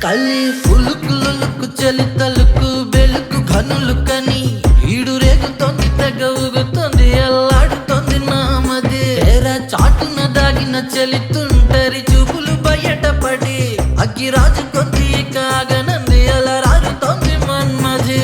కలి పులుకు లొలుకు చలి తలుకు బెలుకు ఘనులు కని ఈడు రేగుతోంది తెగ ఊగుతోంది అల్లాడుతోంది నామది తేరా చాటున దాగిన చలి తుంటరి చూపులు బయటపడి అగ్గిరాజు కొద్ది కాగనంది అలా రారుతోంది మన్మది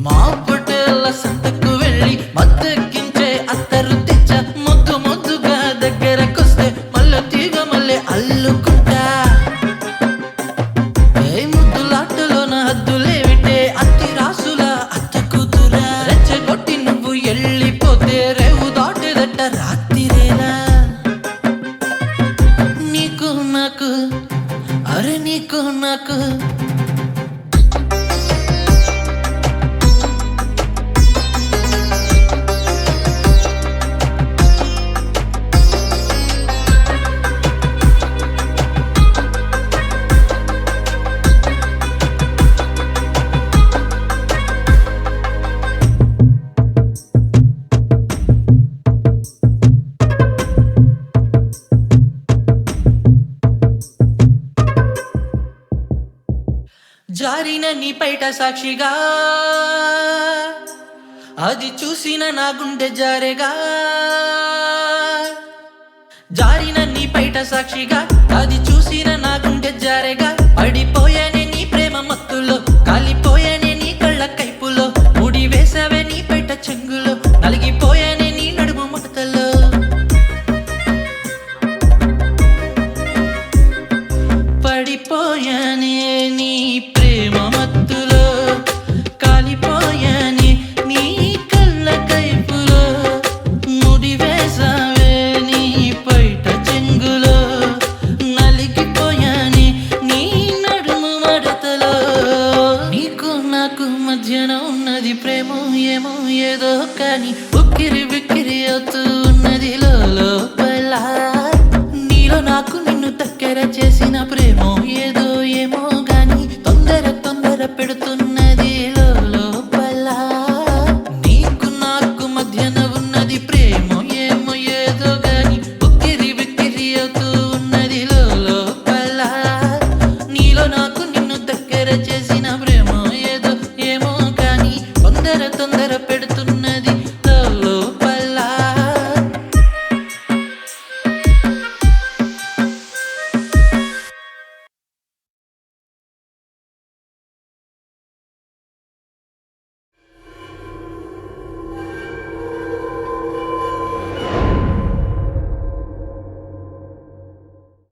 మా పొటేళ్ళ సంతకు వెళ్ళి మద్దెక్కించే అత్తరు తెచ్చ ముద్దు ముద్దుగా దగ్గరకొస్తే మళ్ళీ తీగ మళ్ళీ అల్లుకుంటా ఏ ముద్దులాటలోన హద్దులేవిటే అత్తి రాసుల అత్త కూతురా రెచ్చగొట్టి నువ్వు వెళ్ళిపోతే రేవు దాటేదట రాత్రిరేనా నీకు నాకు అరే నీకు నాకు జారిన నీ పైట సాక్షిగా అది చూసిన నా గుండె జారెగా జారిన నీ పైట సాక్షిగా అది చూసిన నా గుండె జారెగా పడిపోయి